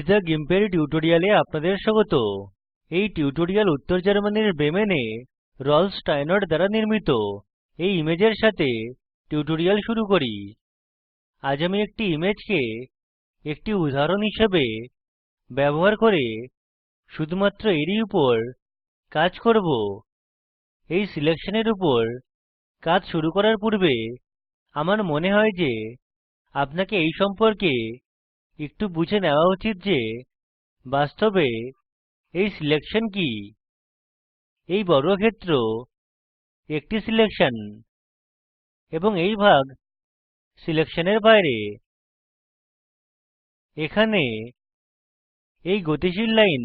the GIMP এর টিউটোরিয়ালে আপনাদের স্বাগত। এই টিউটোরিয়াল উত্তর জার্মানির ব্রেমেনে রল্ফ স্টাইনর্ট দ্বারা নির্মিত। এই ইমেজের সাথে টিউটোরিয়াল শুরু করি। আজ আমি একটি ইমেজকে একটি উদাহরণ হিসেবে ব্যবহার করে শুধুমাত্র এরই উপর কাজ করব। এই সিলেকশনের উপর কাজ শুরু করার পূর্বে আমার মনে হয় যে আপনাকে এই সম্পর্কে একটু বুঝে নেওয়া উচিত যে বাস্তবে এই সিলেকশন কি। এই বর্গক্ষেত্র একটি সিলেকশন এবং এই ভাগ সিলেকশনের বাইরে। এখানে এই গতিশীল লাইন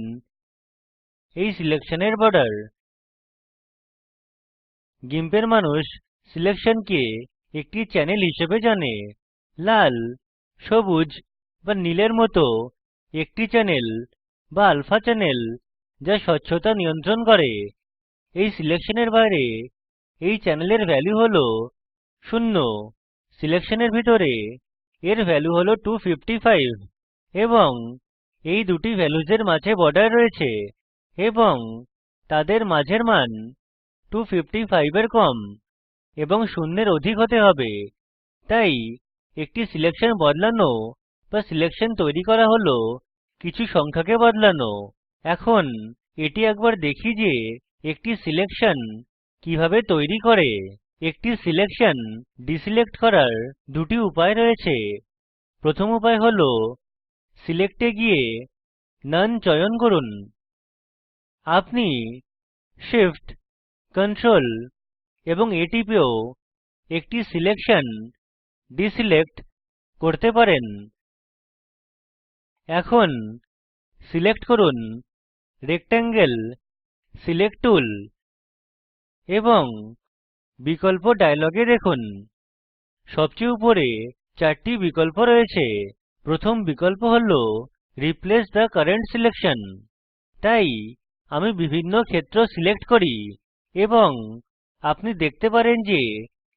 এই সিলেকশনের বর্ডার। গিম্পের মানুষ সিলেকশনকে একটি চ্যানেল হিসেবে জানে। লাল, সবুজ বা নীলের মতো একটি চ্যানেল বা আলফা চ্যানেল যা স্বচ্ছতা নিয়ন্ত্রণ করে। এই সিলেকশনের বাইরে এই চ্যানেলের ভ্যালু হল 0। সিলেকশনের ভিতরে এর ভ্যালু হল 255 এবং এই দুটি ভ্যালুজের মাঝে বর্ডার রয়েছে এবং তাদের মাঝের মান 255 এর কম এবং শূন্যের অধিক হতে হবে। তাই একটি সিলেকশন বদলানো বা সিলেকশন তৈরী করা হল কিছু সংখ্যাকে বদলানো। এখন এটি একবার দেখি যে একটি সিলেকশন কিভাবে তৈরী করে। একটি সিলেকশন ডিসিলেক্ট করার দুটি উপায় রয়েছে। প্রথম উপায় হল সিলেক্ট এ গিয়ে নোন চয়ন করুন। আপনি Shift, Ctrl এবং A টিপেও একটি সিলেকশন ডিসিলেক্ট করতে পারেন। এখন সিলেক্ট করুন রেক্টেঙ্গেল সিলেক্ট টুল এবং বিকল্প ডায়লগে দেখুন সবচেয়ে উপরে 4টি বিকল্প রয়েছে। প্রথম বিকল্প হল রিপ্লেস থে কারেন্ট সিলেকশন। তাই আমি বিভিন্ন ক্ষেত্র সিলেক্ট করি এবং আপনি দেখতে পারেন যে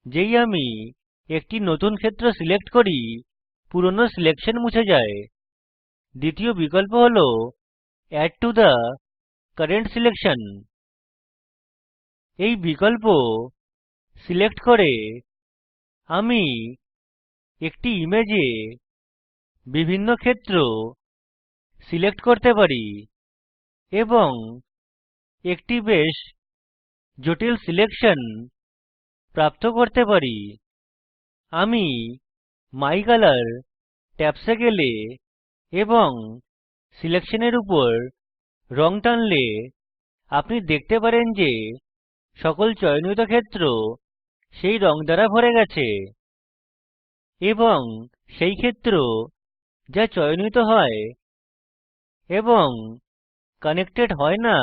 যেই আমি একটি নতুন ক্ষেত্র সিলেক্ট করি পুরনো সিলেকশন মুছে যায়। দ্বিতীয় বিকল্প হল add to the current selection. এই বিকল্প সিলেক্ট করে আমি একটি ইমেজে বিভিন্ন ক্ষেত্র সিলেক্ট করতে পারি এবং একটি বেশ জটিল সিলেকশন প্রাপ্ত করতে পারি। আমি মাই কলর ট্যাবসে গেলে এবং সিলেকশনের উপর রং টানলে আপনি দেখতে পারেন যে সকল চয়নিত ক্ষেত্র সেই রং দ্বারা ভরে গেছে এবং সেই ক্ষেত্র যা চয়নিত হয় এবং কানেক্টেড হয় না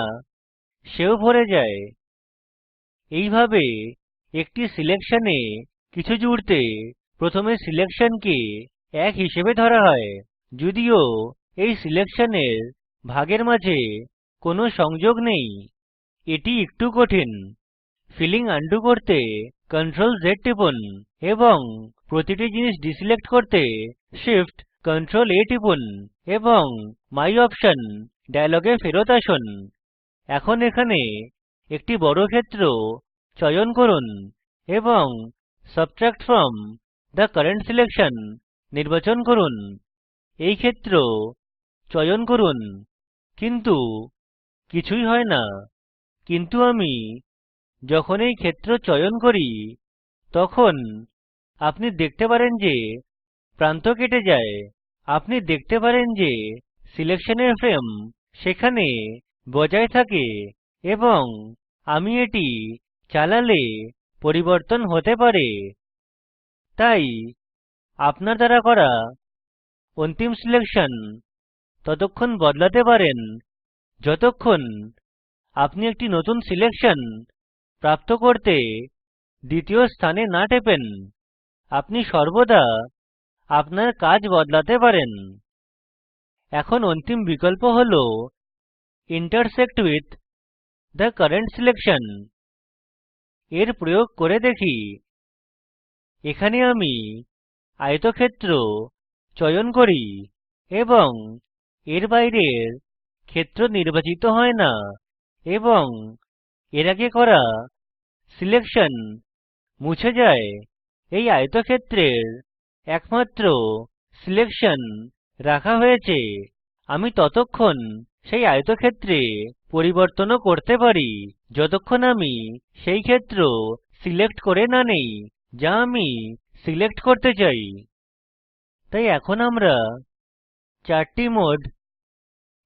সেও ভরে যায়। এইভাবে একটি সিলেকশনে কিছু জুড়তে প্রথমে সিলেকশনকে 1 হিসেবে ধরা হয়। যদিও এই সিলেকশনের ভাগের মাঝে কোনো সংযোগ নেই। এটি একটু কঠিন। ফিলিং আনডু করতে Ctrl Z টিপুন এবং প্রতিটি জিনিস ডিসিলেক্ট করতে Shift Ctrl A টিপুন এবং মাই অপশন ডায়লগে ফেরৎ আসুন। এখন এখানে একটি বর্গক্ষেত্র চয়ন করুন এবং subtract from the current selection নির্বাচন করুন। এই ক্ষেত্র চয়ন করুন কিন্তু কিছুই হয় না। কিন্তু আমি যখন এই ক্ষেত্র চয়ন করি তখন আপনি দেখতে পারেন যে প্রান্ত কেটে যায়। আপনি দেখতে পারেন যে সিলেকশনের ফ্রেম সেখানে বজায় থাকে এবং আমি এটি চালালে পরিবর্তন হতে পারে। তাই আপনার দ্বারা করা অন্তিম সিলেকশন ততক্ষণ বদলাতে পারেন যতক্ষণ আপনি একটি নতুন সিলেকশন প্রাপ্ত করতে দ্বিতীয় স্থানে না টেপেন। আপনি সর্বদা আপনার কাজ বদলাতে পারেন। এখন অন্তিম বিকল্প হল intersect with the current selection. এর প্রয়োগ করে দেখি। এখানে আমি আয়তক্ষেত্র চয়ন করি এবং এর বাইরের ক্ষেত্র নির্বাচিত হয় না এবং এর আগে করা সিলেকশন মুছে যায়। এই আয়তক্ষেত্রের একমাত্র সিলেকশন রাখা হয়েছে। আমি ততক্ষণ সেই আয়তক্ষেত্রে পরিবর্তনও করতে পারি যতক্ষণ আমি সেই ক্ষেত্র সিলেক্ট করে না নেই যা আমি সিলেক্ট করতে চাই। তাই এখন আমরা চারটি মোড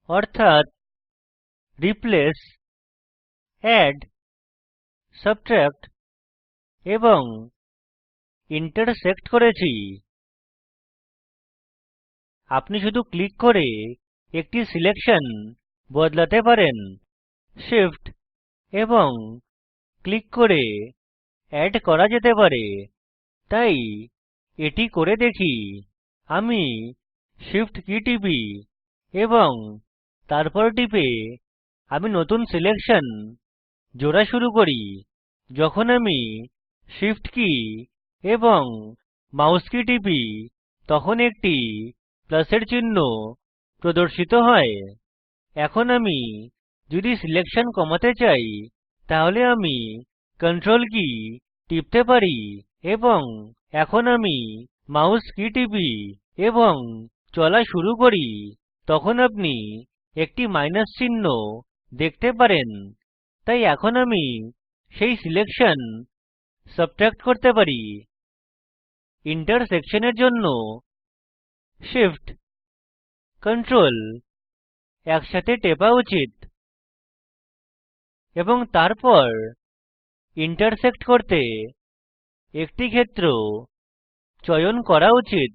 অর্থাৎ রিপ্লেস, অ্যাড, সাবট্রাক্ট এবং ইন্টারসেক্ট করেছি। আপনি শুধু ক্লিক করে একটি সিলেকশন বদলাতে পারেন। Shift এবং ক্লিক করে অ্যাড করা যেতে পারে। তাই এটি করে দেখি। আমি Shift কী টিপি এবং তারপর টিপে আমি নতুন সিলেকশন জোড়া শুরু করি। যখন আমি Shift কী এবং মাউস কী টিপি তখন একটি প্লাসের চিহ্ন প্রদর্শিত হয়। এখন আমি যদি সিলেকশন কমাতে চাই তাহলে আমি Ctrl কী টিপতে পারি এবং এখন আমি মাউস কী টিপি এবং চলা শুরু করি তখন আপনি একটি মাইনাস চিহ্ন দেখতে পারেন। তাই এখন আমি সেই সিলেকশন সাবট্রাক্ট করতে পারি। ইন্টারসেকশনের জন্য Shift Ctrl একসাথে টেপা উচিত এবং তারপর ইন্টারসেক্ট করতে একটি ক্ষেত্র চয়ন করা উচিত।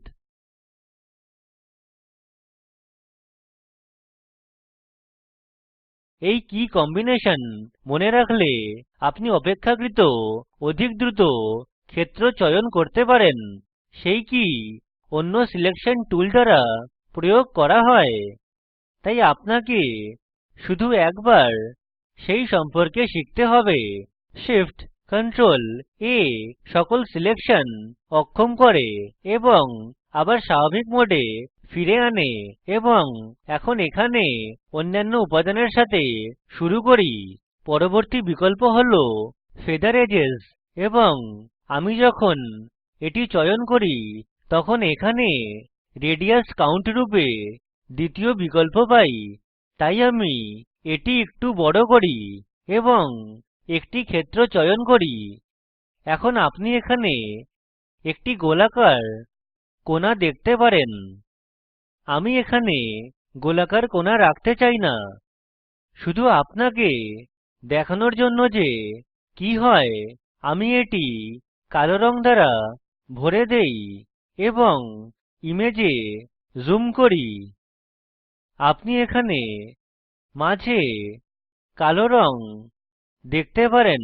এই কী কম্বিনেশন মনে রাখলে আপনি অপেক্ষাকৃত অধিক দ্রুত ক্ষেত্র চয়ন করতে পারেন। সেই কী অন্য সিলেকশন টুল দ্বারা প্রয়োগ করা হয়। তাই আপনাকে শুধু একবার সেই সম্পর্কে শিখতে হবে। Shift Ctrl A সকল সিলেকশন অক্ষম করে এবং আবার স্বাভাবিক মোডে ফিরে আনে এবং এখন এখানে অন্যান্য উপাদানের সাথে শুরু করি। পরবর্তী বিকল্প হল ফেদার এজেস এবং আমি যখন এটি চয়ন করি তখন এখানে রেডিয়াস কাউন্ট রূপে দ্বিতীয় বিকল্প পাই। তাই আমি এটি একটু বড় করি এবং একটি ক্ষেত্র চয়ন করি। এখন আপনি এখানে একটি গোলাকার কোণা দেখতে পারেন। আমি এখানে গোলাকার কোণা রাখতে চাই না, শুধু আপনাকে দেখানোর জন্য যে কি হয়। আমি এটি কালো রঙ দ্বারা ভরে দেই এবং ইমেজে জুম করি। আপনি এখানে মাঝে কালো রঙ দেখতে পারেন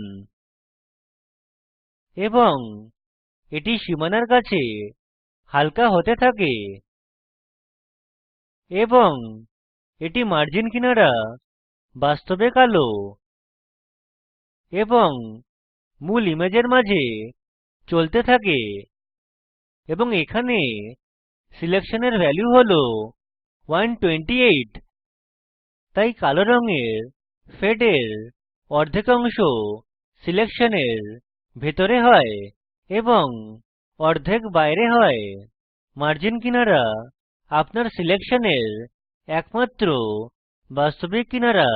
এবং এটি সীমানার কাছে হালকা হতে থাকে এবং এটি মার্জিন কিনারা বাস্তবে কালো এবং মূল ইমেজের মাঝে চলতে থাকে এবং এখানে সিলেকশনের ভ্যালু হল 128। তাই কালো রঙের ফেডের অর্ধেক অংশ সিলেকশনের ভেতরে হয় এবং অর্ধেক বাইরে হয়। মার্জিন কিনারা আপনার সিলেকশনের একমাত্র বাস্তবিক কিনারা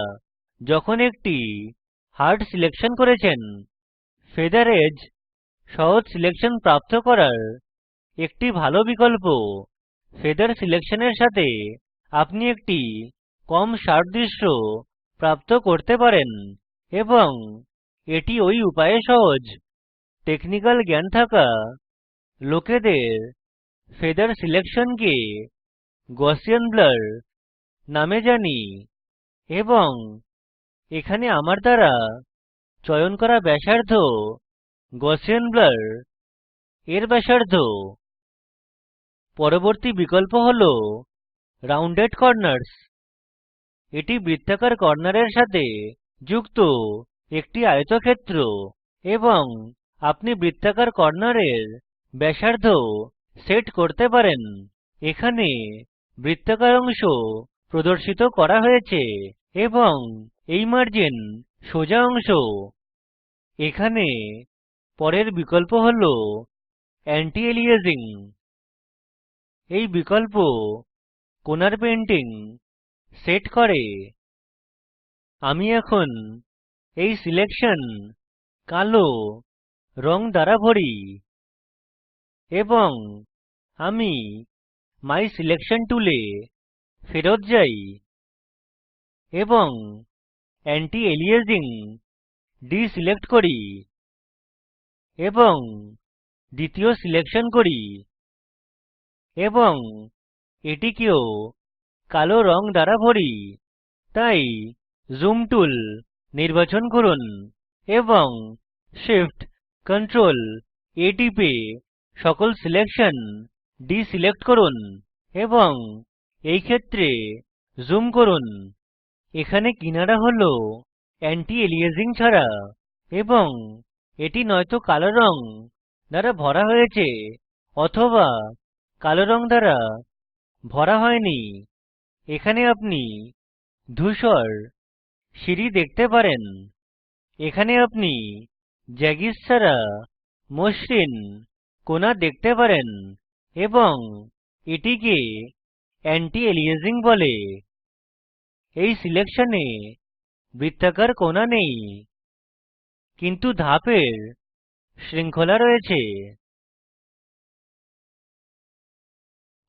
যখন একটি হার্ড সিলেকশন করেছেন। ফেদার এজ সহজ সিলেকশন প্রাপ্ত করার একটি ভালো বিকল্প। ফেদার সিলেকশনের সাথে আপনি একটি কম শার্প দৃশ্য প্রাপ্ত করতে পারেন এবং এটি ওই উপায়ে সহজ। টেকনিক্যাল জ্ঞান থাকা লোকেদের ফেদার সিলেকশনকে গসিয়ান ব্লার নামে জানি এবং এখানে আমার দ্বারা চয়ন করা ব্যাসার্ধ গসিয়ান ব্লার এর ব্যাসার্ধ। পরবর্তী বিকল্প হল রাউন্ডেড কর্নার্স। এটি বৃত্তাকার কর্নারের সাথে যুক্ত একটি আয়তক্ষেত্র এবং আপনি বৃত্তাকার কর্নারের ব্যাসার্ধ সেট করতে পারেন। এখানে বৃত্তাকার অংশ প্রদর্শিত করা হয়েছে এবং এই মার্জিন সোজা অংশ। এখানে পরের বিকল্প হল অ্যান্টি এলিয়াসিং। এই বিকল্প কোণার পেন্টিং সেট করে। আমি এখন এই সিলেকশন কালো রং দ্বারা ভরি এবং আমি মাই সিলেকশন টুলে ফেরৎ যাই এবং অ্যান্টি এলিয়াসিং ডিসিলেক্ট করি এবং দ্বিতীয় সিলেকশন করি এবং এটিকেও কালো রং দ্বারা ভরি। তাই জুম টুল নির্বাচন করুন এবং Shift Ctrl A টিপে সকল সিলেকশন ডিসিলেক্ট করুন এবং এই ক্ষেত্রে জুম করুন। এখানে কিনারা হল অ্যান্টি এলিয়াসিং ছাড়া এবং এটি নয়তো কালো রং দ্বারা ভরা হয়েছে অথবা কালো রং দ্বারা ভরা হয়নি। এখানে আপনি ধূসর সিঁড়ি দেখতে পারেন। এখানে আপনি জাগিস ছাড়া মসৃণ কোণা দেখতে পারেন এবং এটিকে অ্যান্টি এলিয়াসিং বলে। এই সিলেকশনে বৃত্তাকার কোণা নেই কিন্তু ধাপের শৃঙ্খলা রয়েছে।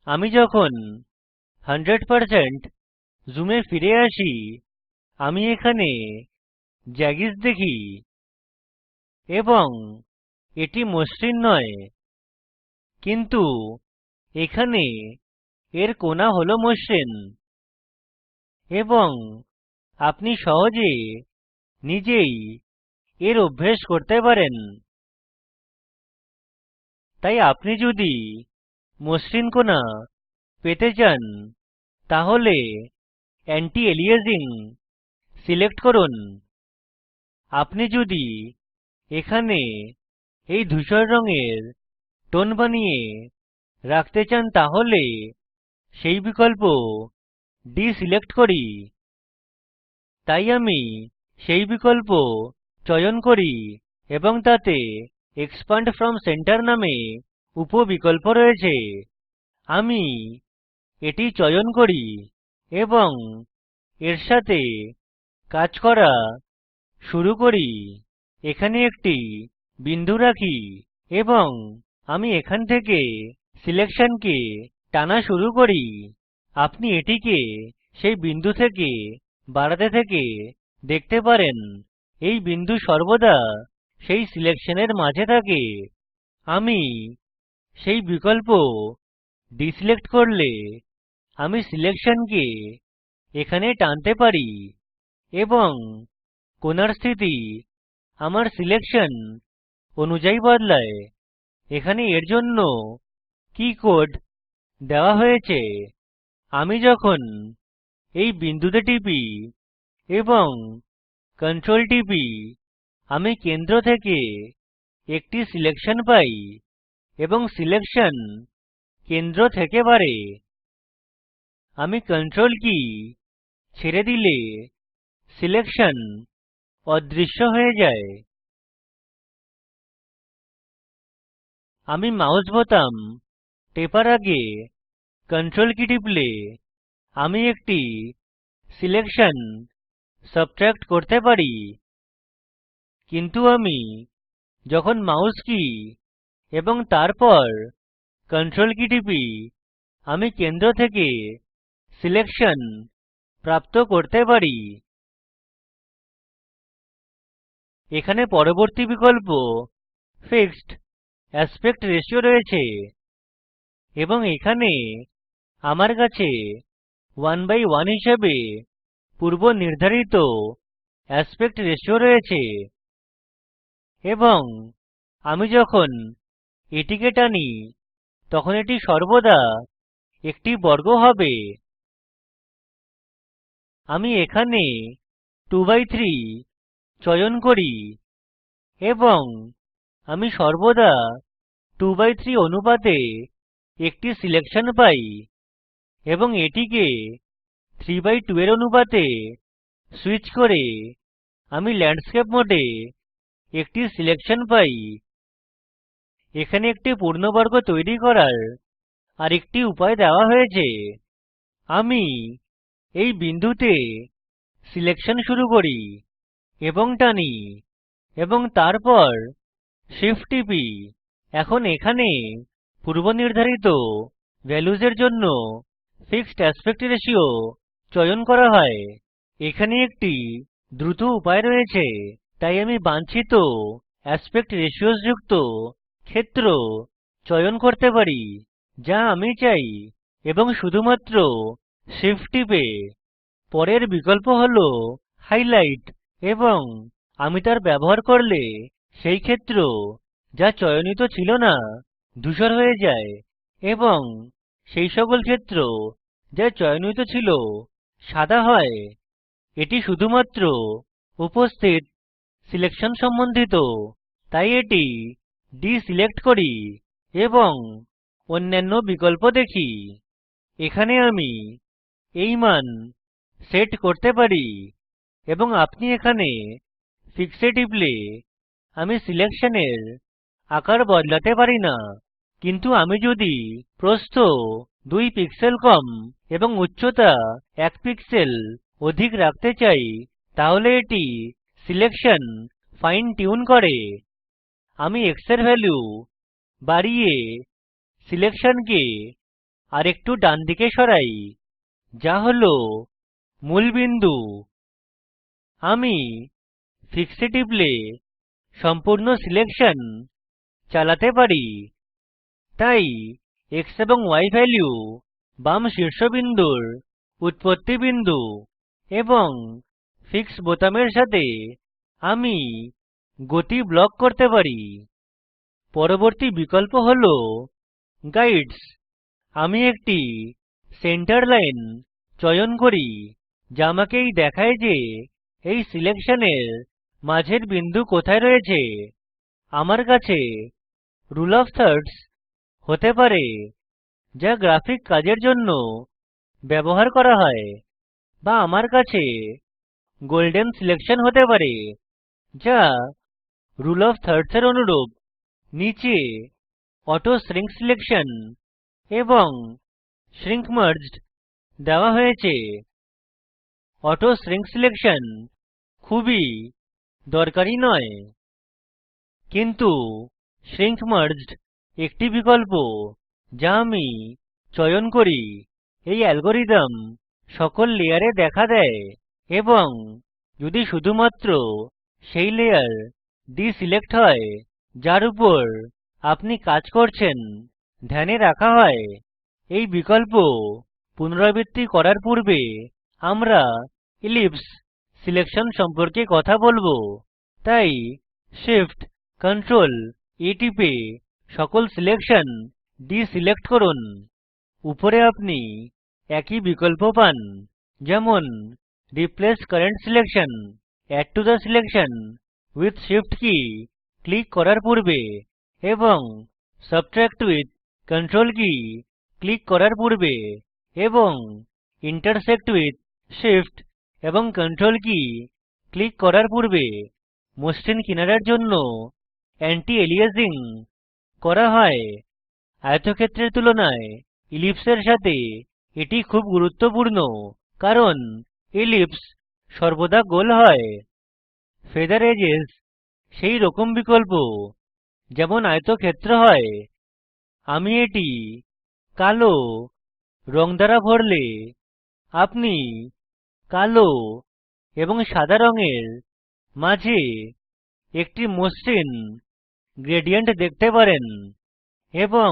আমি যখন 100% জুমে ফিরে আসি আমি এখানে জাগিস দেখি এবং এটি মসৃণ নয় কিন্তু এখানে এর কোণা হল মসৃণ এবং আপনি সহজে নিজেই এর অভ্যাস করতে পারেন। তাই আপনি যদি মসৃণ কোণা পেতে চান তাহলে অ্যান্টি এলিয়াসিং সিলেক্ট করুন। আপনি যদি এখানে এই ধূসর রঙের টোন বানিয়ে রাখতে চান তাহলে সেই বিকল্প ডিসিলেক্ট করি। তাই আমি সেই বিকল্প চয়ন করি এবং তাতে এক্সপ্যান্ড ফ্রম সেন্টার নামে উপ বিকল্প রয়েছে। আমি এটি চয়ন করি এবং এর সাথে কাজ করা শুরু করি। এখানে একটি বিন্দু রাখি এবং আমি এখান থেকে সিলেকশনকে টানা শুরু করি। আপনি এটিকে সেই বিন্দু থেকে বাড়াতে থেকে দেখতে পারেন। এই বিন্দু সর্বদা সেই সিলেকশনের মাঝে থাকে। আমি সেই বিকল্প ডিসিলেক্ট করলে আমি সিলেকশনকে এখানে টানতে পারি এবং কোণার স্থিতি আমার সিলেকশন অনুযায়ী বদলায়। এখানে এর জন্য কি কোড দেওয়া হয়েছে। আমি যখন এই বিন্দুতে টিপি এবং Ctrl টিপি আমি কেন্দ্র থেকে একটি সিলেকশন পাই এবং সিলেকশন কেন্দ্র থেকে বাড়ে। আমি Ctrl কী ছেড়ে দিলে সিলেকশন অদৃশ্য হয়ে যায়। আমি মাউস বোতাম টেপার আগে Ctrl কী টিপলে আমি একটি সিলেকশন সাবট্রাক্ট করতে পারি কিন্তু আমি যখন মাউস কি এবং তারপর Ctrl কী টিপি আমি কেন্দ্র থেকে সিলেকশন প্রাপ্ত করতে পারি। এখানে পরবর্তী বিকল্প ফিক্সড অ্যাসপেক্ট রেশিও রয়েছে এবং এখানে আমার কাছে 1:1 হিসাবে পূর্বনির্ধারিত অ্যাসপেক্ট রেশিও রয়েছে এবং আমি যখন এটিকে টানি তখন এটি সর্বদা একটি বর্গ হবে। আমি এখানে 2:3 চয়ন করি এবং আমি সর্বদা 2:3 অনুপাতে একটি সিলেকশন পাই এবং এটিকে 3:2 এর অনুপাতে সুইচ করে আমি ল্যান্ডস্কেপ মোডে একটি সিলেকশন পাই। এখানে একটি পূর্ণবর্গ তৈরী করার আরেকটি উপায় দেওয়া হয়েছে। আমি এই বিন্দুতে সিলেকশন শুরু করি এবং টানি এবং তারপর Shift টিপি। এখন এখানে পূর্বনির্ধারিত ভ্যালুসের জন্য ফিক্সড অ্যাসপেক্ট রেশিও চয়ন করা হয়। এখানে একটি দ্রুত উপায় রয়েছে, তাই আমি বাঞ্ছিত অ্যাসপেক্ট রেশিওস যুক্ত ক্ষেত্র চয়ন করতে পারি যা আমি চাই এবং শুধুমাত্র Shift টিপে পরের বিকল্প হল হাইলাইট, এবং আমি তার ব্যবহার করলে সেই ক্ষেত্র যা চয়নিত ছিল না ধূসর হয়ে যায় এবং সেই সকল ক্ষেত্র যা চয়নিত ছিল সাদা হয়। এটি শুধুমাত্র উপস্থিত সিলেকশন সম্বন্ধিত, তাই এটি ডিসিলেক্ট করি এবং অন্যান্য বিকল্প দেখি। এখানে আমি এই মান সেট করতে পারি এবং আপনি এখানে ফিক্স এ টিপলে আমি সিলেকশনের আকার বদলাতে পারি না, কিন্তু আমি যদি প্রস্থ 2 পিক্সেল কম এবং উচ্চতা 1 পিক্সেল অধিক রাখতে চাই তাহলে এটি সিলেকশন ফাইন টিউন করে। আমি X এর ভ্যালু বাড়িয়ে সিলেকশনকে আরেকটু ডানদিকে সরাই, যা হল মূল বিন্দু। আমি ফিক্স এ টিপলে সম্পূর্ণ সিলেকশন চালাতে পারি, তাই X এবং Y ভ্যালু বাম শীর্ষবিন্দুর উৎপত্তি বিন্দু এবং ফিক্স বোতামের সাথে আমি গতি ব্লক করতে পারি। পরবর্তী বিকল্প হল গাইডস। আমি একটি সেন্টার লাইন চয়ন করি যা আমাকে এই দেখায় যে এই সিলেকশনের মাঝের বিন্দু কোথায় রয়েছে। আমার কাছে রুল অফ থার্ডস হতে পারে যা গ্রাফিক কাজের জন্য ব্যবহার করা হয়, বা আমার কাছে গোল্ডেন সিলেকশন হতে পারে যা রুল অফ থার্ডস এর অনুরূপ। নীচে অটো শ্রিঙ্ক সিলেকশন এবং শ্রিঙ্ক মার্জড দেওয়া হয়েছে। অটো শ্রিঙ্ক সিলেকশন খুবই দরকারী নয়, কিন্তু শ্রিঙ্ক মার্জড একটি বিকল্প যা আমি চয়ন করি। এই অ্যালগরিদম সকল লেয়ারে দেখা দেয় এবং যদি শুধুমাত্র সেই লেয়ার ডিসিলেক্ট হয় যার উপর আপনি কাজ করছেন ধ্যানে রাখা হয়। এই বিকল্প পুনরাবৃত্তি করার পূর্বে আমরা এলিপসে সিলেকশন সম্পর্কে কথা বলবো, তাই Shift Ctrl A টিপে সকল সিলেকশন ডিসিলেক্ট করুন। উপরে আপনি একই বিকল্প পান, যেমন replace current selection, add to the selection with Shift key click করার পূর্বে এবং subtract with control key click করার পূর্বে এবং ইন্টারসেক্ট উইথ Shift এবং কন্ট্রোল কী ক্লিক করার পূর্বে। মসৃণ কিনারার জন্য অ্যান্টি এলিয়াসিং করা হয়। আয়তক্ষেত্রের তুলনায় ইলিপসের সাথে এটি খুব গুরুত্বপূর্ণ কারণ এলিপস সর্বদা গোল হয়। ফেদার এজেস সেই রকম বিকল্প যেমন আয়তক্ষেত্র হয়। আমি এটি কালো রং দ্বারা ভরলে আপনি কালো এবং সাদা রঙের মাঝে একটি মসৃণ গ্রেডিয়েন্ট দেখতে পারেন এবং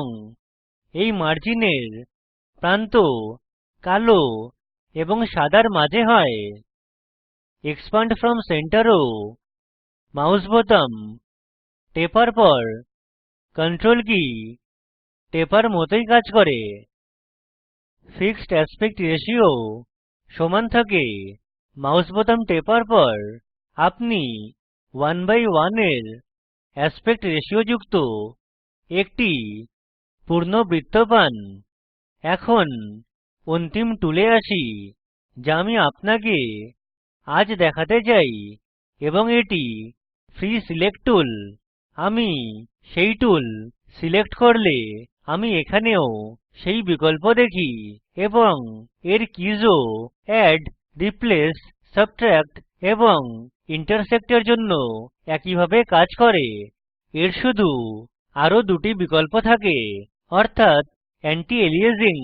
এই মার্জিনের প্রান্ত কালো এবং সাদার মাঝে হয়। এক্সপ্যান্ড ফ্রম সেন্টার ও মাউস বোতাম টেপার পর কন্ট্রোল কী টেপার মতই কাজ করে। ফিক্সড অ্যাসপেক্ট রেশিও সমান থাকে। মাউস বোতাম টেপার পর আপনি 1:1 এর অ্যাসপেক্ট রেশিও যুক্ত একটি পূর্ণ বৃত্ত পান। এখন অন্তিম টুলে আসি যা আমি আপনাকে আজ দেখাতে চাই এবং এটি ফ্রি সিলেক্ট টুল। আমি সেই টুল সিলেক্ট করলে আমি এখানেও সেই বিকল্প দেখি এবং এর কীসও অ্যাড, রিপ্লেস, সাবট্রাক্ট এবং ইন্টারসেক্ট এর জন্য একইভাবে কাজ করে। এর শুধু আরো দুটি বিকল্প থাকে, অর্থাৎ অ্যান্টি এলিয়াসিং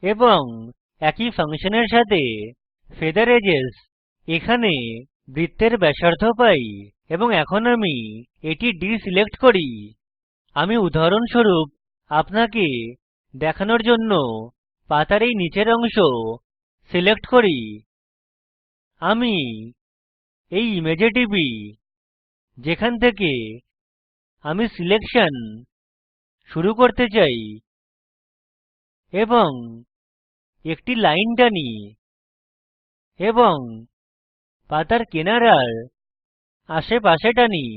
এবং একই ফাংশনের সাথে ফেদার এজেস। এখানে বৃত্তের ব্যাসার্ধ পাই এবং এখন আমি এটি ডিসিলেক্ট করি। আমি উদাহরণস্বরূপ আপনাকে দেখানোর জন্য পাতার এই নিচের অংশ সিলেক্ট করি। আমি এই ইমেজে টিপি যেখান থেকে আমি সিলেকশন শুরু করতে চাই এবং একটি লাইন টানি এবং পাতার কিনারার আশেপাশে টানি।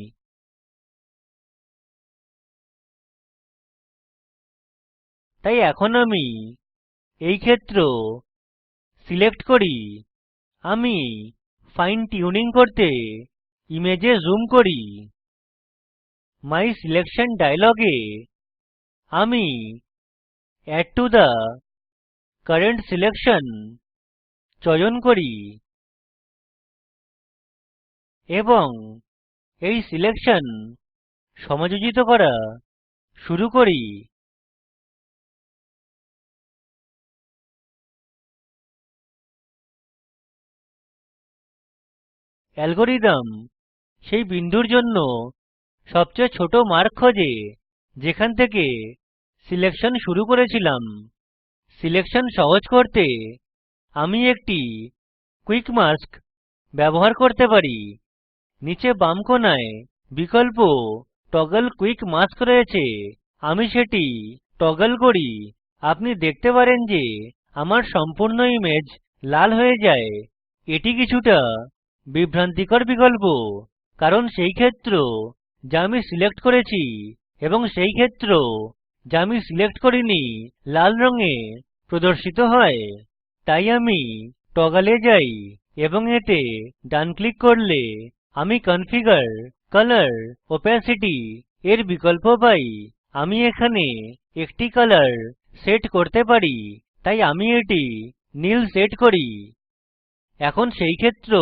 তাই এখন আমি এই ক্ষেত্র সিলেক্ট করি। আমি ফাইন টিউনিং করতে ইমেজে জুম করি। মাই সিলেকশন ডায়লগে আমি add to the current selection চয়ন করি এবং এই সিলেকশন সমাযোজিত করা শুরু করি। অ্যালগরিদম সেই বিন্দুর জন্য সবচেয়ে ছোট মার্গ খোঁজে যেখান থেকে সিলেকশন শুরু করেছিলাম। সিলেকশন সহজ করতে আমি একটি কুইক মাস্ক ব্যবহার করতে পারি। নিচে বাম কোণায় বিকল্প টগল কুইক মাস্ক রয়েছে, আমি সেটি টগল করি। আপনি দেখতে পারেন যে আমার সম্পূর্ণ ইমেজ লাল হয়ে যায়। এটি কিছুটা বিভ্রান্তিকর বিকল্প, কারণ সেই ক্ষেত্র যা আমি সিলেক্ট করেছি এবং সেই ক্ষেত্র যা আমি সিলেক্ট করিনি লাল রঙে প্রদর্শিত হয়। তাই আমি টগল এ যাই এবং এতে ডান ক্লিক করলে আমি কনফিগার কলর ওপাসিটি এর বিকল্প পাই। আমি এখানে একটি কলর সেট করতে পারি, তাই আমি এটি নীল সেট করি। এখন সেই ক্ষেত্র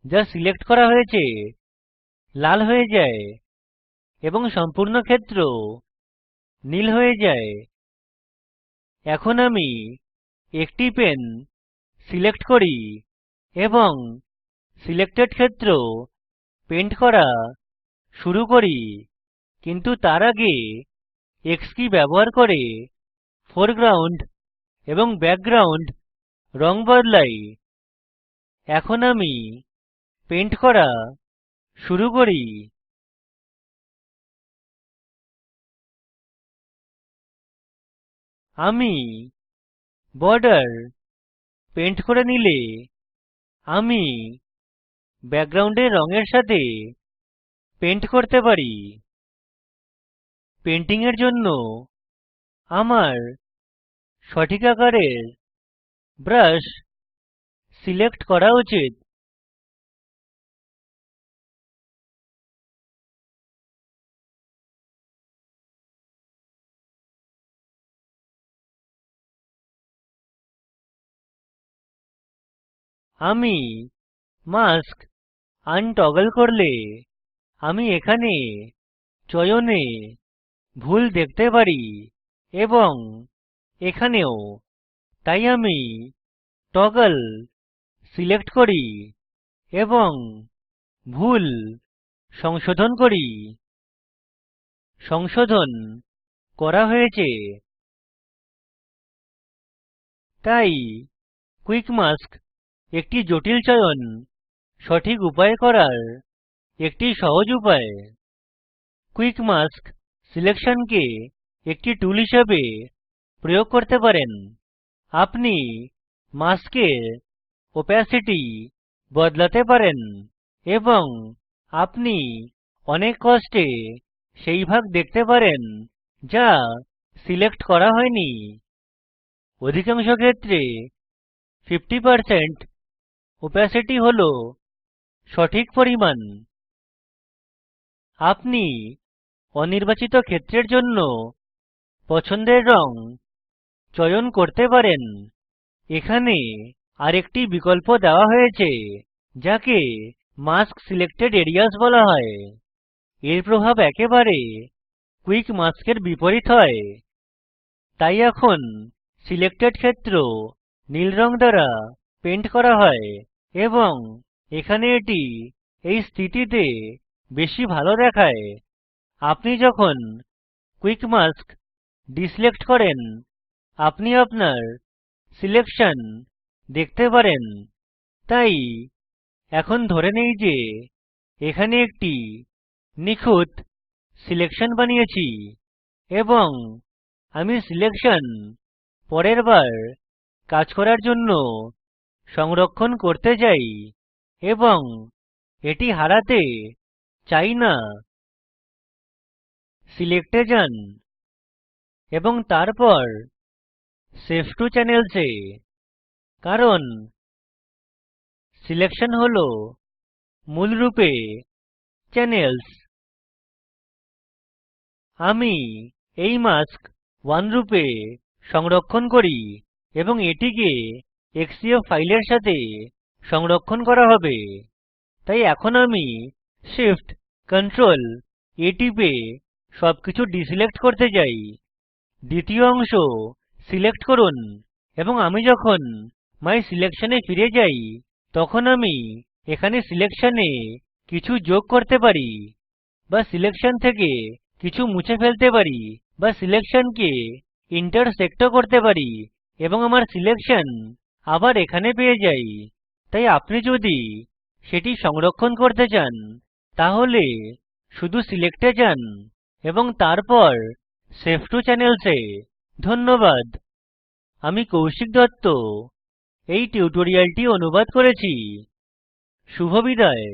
যা সিলেক্ট করা হয়েছে লাল হয়ে যায় এবং সম্পূর্ণ ক্ষেত্র নীল হয়ে যায়। এখন আমি একটি পেন সিলেক্ট করি এবং সিলেক্টেড ক্ষেত্র পেন্ট করা শুরু করি, কিন্তু তার আগে X কী ব্যবহার করে ফোরগ্রাউন্ড এবং ব্যাকগ্রাউন্ড রং বদলাই। এখন আমি পেন্ট করা শুরু করি। আমি বর্ডার পেন্ট করে নিলে আমি ব্যাকগ্রাউন্ডের রঙের সাথে পেন্ট করতে পারি। পেন্টিং এর জন্য আমার সঠিক আকারের ব্রাশ সিলেক্ট করা উচিত। আমি মাস্ক আনটগল করলে আমি এখানে চয়নে ভুল দেখতে পারি এবং এখানেও। তাই আমি টগল সিলেক্ট করি এবং ভুল সংশোধন করি। সংশোধন করা হয়েছে। তাই কুইক মাস্ক একটি জটিল চয়ন সঠিক উপায়ে করার একটি সহজ উপায়। কুইক মাস্ক সিলেকশনকে একটি টুল হিসাবে প্রয়োগ করতে পারেন। আপনি মাস্কের ওপাসিটি বদলাতে পারেন এবং আপনি অনেক কষ্টে সেই ভাগ দেখতে পারেন যা সিলেক্ট করা হয়নি। অধিকাংশ ক্ষেত্রে 50% opacity হল সঠিক পরিমাণ। আপনি অনির্বাচিত ক্ষেত্রের জন্য পছন্দের রঙ চয়ন করতে পারেন। এখানে আরেকটি বিকল্প দেওয়া হয়েছে যাকে মাস্ক সিলেক্টেড এরিয়াস বলা হয়। এর প্রভাব একেবারে কুইক মাস্কের বিপরীত হয়। তাই এখন সিলেক্টেড ক্ষেত্র নীল রং দ্বারা পেন্ট করা হয় এবং এখানে এটি এই স্থিতিতে বেশি ভালো দেখায়। আপনি যখন কুইক মাস্ক ডিসেলেক্ট করেন আপনি আপনার সিলেকশন দেখতে পারেন। তাই এখন ধরে নেই যে এখানে একটি নিখুঁত সিলেকশন বানিয়েছি এবং আমি সিলেকশন পরের বার কাজ করার জন্য সংরক্ষণ করতে চাই এবং এটি হারাতে চাই না। সিলেক্ট এ যান এবং তারপর সেভ টো চ্যানেলস এ, কারণ সিলেকশন হল মূলরূপে চ্যানেলস। আমি এই মাস্ক 1 রূপে সংরক্ষণ করি এবং এটিকে এক্সসিএফ ফাইলের সাথে সংরক্ষণ করা হবে। তাই এখন আমি Shift Ctrl A টিপে সবকিছু ডিসেলেক্ট করতে চাই। দ্বিতীয় অংশ সিলেক্ট করুন এবং আমি যখন মাই সিলেকশন এ ফিরে যাই তখন আমি এখানে সিলেকশনে কিছু যোগ করতে পারি বা সিলেকশন থেকে কিছু মুছে ফেলতে পারি বা সিলেকশনকে ইন্টারসেক্ট ও করতে পারি এবং আমার সিলেকশন আবার এখানে পেয়ে যাই। তাই আপনি যদি সেটি সংরক্ষণ করতে চান তাহলে শুধু সিলেক্ট এ যান এবং তারপর সেভ টো চ্যানেলস এ। ধন্যবাদ। আমি কৌশিক দত্ত এই টিউটোরিয়ালটি অনুবাদ করেছি। শুভবিদায়।